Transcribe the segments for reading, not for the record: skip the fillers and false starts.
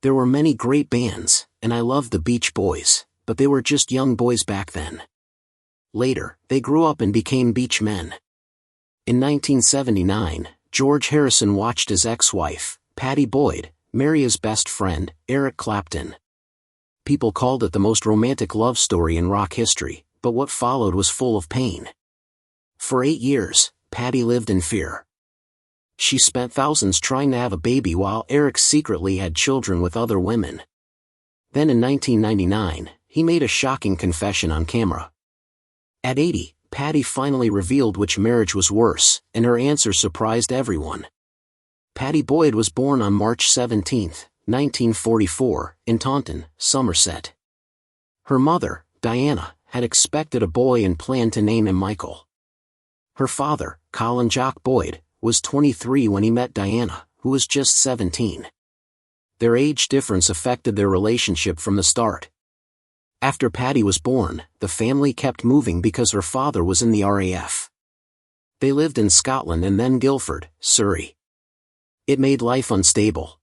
There were many great bands, and I loved the Beach Boys, but they were just young boys back then. Later, they grew up and became beach men. In 1979, George Harrison watched his ex-wife, Pattie Boyd, marry his best friend, Eric Clapton. People called it the most romantic love story in rock history, but what followed was full of pain. For 8 years, Pattie lived in fear. She spent thousands trying to have a baby while Eric secretly had children with other women. Then in 1999, he made a shocking confession on camera. At 80, Pattie finally revealed which marriage was worse, and her answer surprised everyone. Pattie Boyd was born on March 17, 1944, in Taunton, Somerset. Her mother, Diana, had expected a boy and planned to name him Michael. Her father, Colin Jock Boyd, was 23 when he met Diana, who was just 17. Their age difference affected their relationship from the start. After Pattie was born, the family kept moving because her father was in the RAF. They lived in Scotland and then Guildford, Surrey. It made life unstable.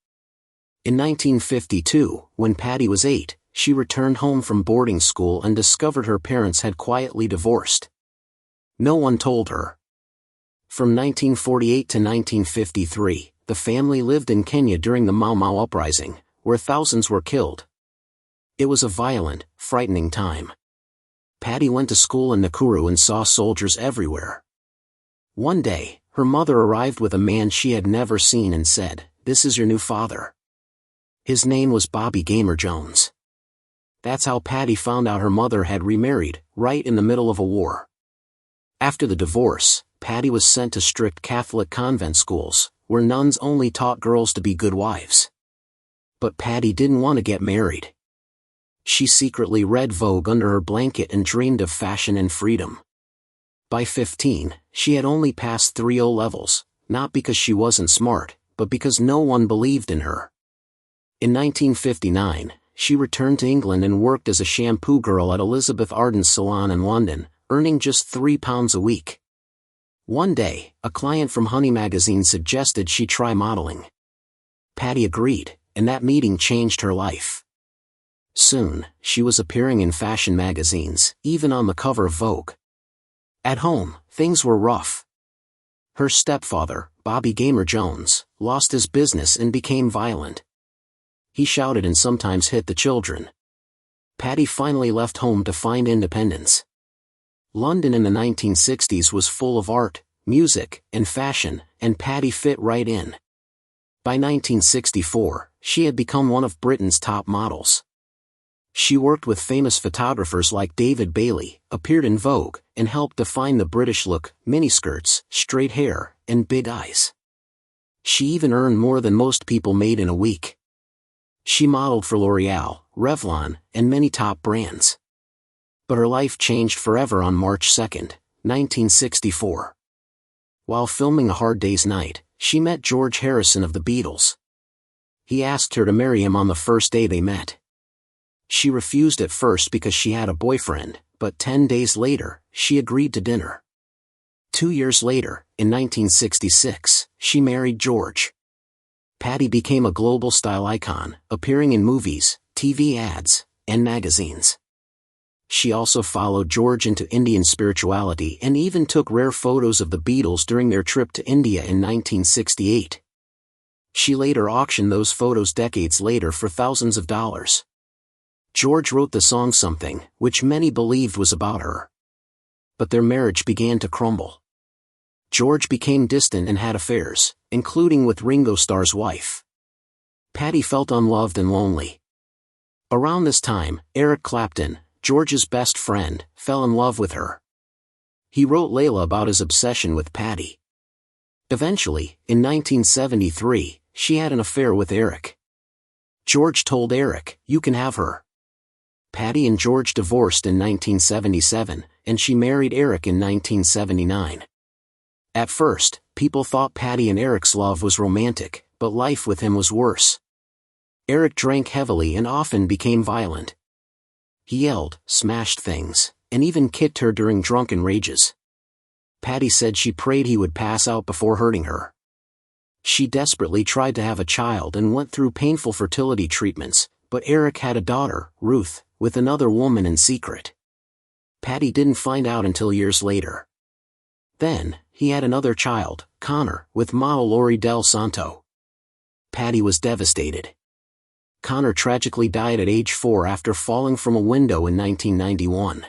In 1952, when Pattie was 8, she returned home from boarding school and discovered her parents had quietly divorced. No one told her. From 1948 to 1953, the family lived in Kenya during the Mau Mau uprising, where thousands were killed. It was a violent, frightening time. Pattie went to school in Nakuru and saw soldiers everywhere. One day, her mother arrived with a man she had never seen and said, "This is your new father." His name was Bobby Gamer Jones. That's how Pattie found out her mother had remarried, right in the middle of a war. After the divorce, Pattie was sent to strict Catholic convent schools, where nuns only taught girls to be good wives. But Pattie didn't want to get married. She secretly read Vogue under her blanket and dreamed of fashion and freedom. By 15, she had only passed 3 O-levels, not because she wasn't smart, but because no one believed in her. In 1959, she returned to England and worked as a shampoo girl at Elizabeth Arden's salon in London, earning just £3 a week. One day, a client from Honey magazine suggested she try modeling. Pattie agreed, and that meeting changed her life. Soon, she was appearing in fashion magazines, even on the cover of Vogue. At home, things were rough. Her stepfather, Bobby Gamer Jones, lost his business and became violent. He shouted and sometimes hit the children. Pattie finally left home to find independence. London in the 1960s was full of art, music, and fashion, and Pattie fit right in. By 1964, she had become one of Britain's top models. She worked with famous photographers like David Bailey, appeared in Vogue, and helped define the British look: miniskirts, straight hair, and big eyes. She even earned more than most people made in a week. She modeled for L'Oreal, Revlon, and many top brands. But her life changed forever on March 2, 1964. While filming A Hard Day's Night, she met George Harrison of the Beatles. He asked her to marry him on the first day they met. She refused at first because she had a boyfriend, but 10 days later, she agreed to dinner. 2 years later, in 1966, she married George. Pattie became a global style icon, appearing in movies, TV ads, and magazines. She also followed George into Indian spirituality and even took rare photos of the Beatles during their trip to India in 1968. She later auctioned those photos decades later for thousands of dollars. George wrote the song Something, which many believed was about her. But their marriage began to crumble. George became distant and had affairs, including with Ringo Starr's wife. Pattie felt unloved and lonely. Around this time, Eric Clapton, George's best friend, fell in love with her. He wrote Layla about his obsession with Pattie. Eventually, in 1973, she had an affair with Eric. George told Eric, "You can have her." Pattie and George divorced in 1977, and she married Eric in 1979. At first, people thought Pattie and Eric's love was romantic, but life with him was worse. Eric drank heavily and often became violent. He yelled, smashed things, and even kicked her during drunken rages. Pattie said she prayed he would pass out before hurting her. She desperately tried to have a child and went through painful fertility treatments, but Eric had a daughter, Ruth, with another woman in secret. Pattie didn't find out until years later. Then, he had another child, Connor, with model Lori Del Santo. Pattie was devastated. Connor tragically died at age 4 after falling from a window in 1991.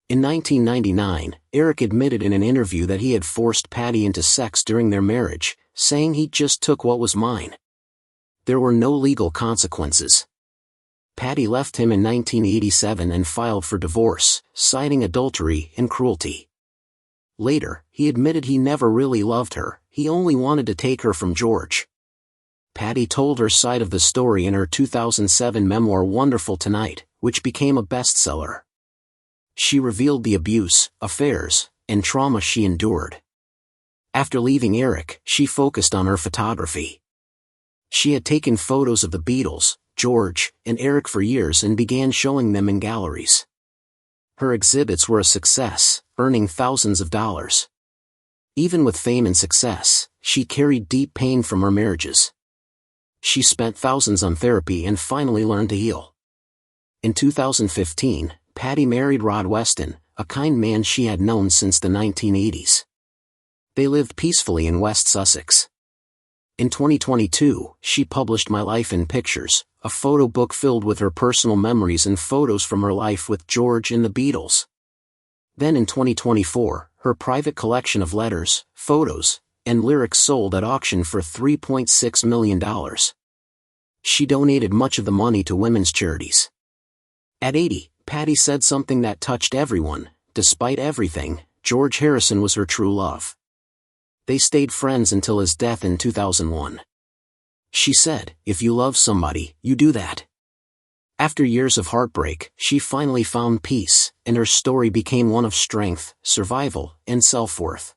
In 1999, Eric admitted in an interview that he had forced Pattie into sex during their marriage, saying he just took what was mine. There were no legal consequences. Pattie left him in 1987 and filed for divorce, citing adultery and cruelty. Later, he admitted he never really loved her, he only wanted to take her from George. Pattie told her side of the story in her 2007 memoir Wonderful Tonight, which became a bestseller. She revealed the abuse, affairs, and trauma she endured. After leaving Eric, she focused on her photography. She had taken photos of the Beatles, George, and Eric for years and began showing them in galleries. Her exhibits were a success, earning thousands of dollars. Even with fame and success, she carried deep pain from her marriages. She spent thousands on therapy and finally learned to heal. In 2015, Pattie married Rod Weston, a kind man she had known since the 1980s. They lived peacefully in West Sussex. In 2022, she published My Life in Pictures, a photo book filled with her personal memories and photos from her life with George and the Beatles. Then in 2024, her private collection of letters, photos, and lyrics sold at auction for $3.6 million. She donated much of the money to women's charities. At 80, Pattie said something that touched everyone: despite everything, George Harrison was her true love. They stayed friends until his death in 2001. She said, "If you love somebody, you do that." After years of heartbreak, she finally found peace, and her story became one of strength, survival, and self-worth.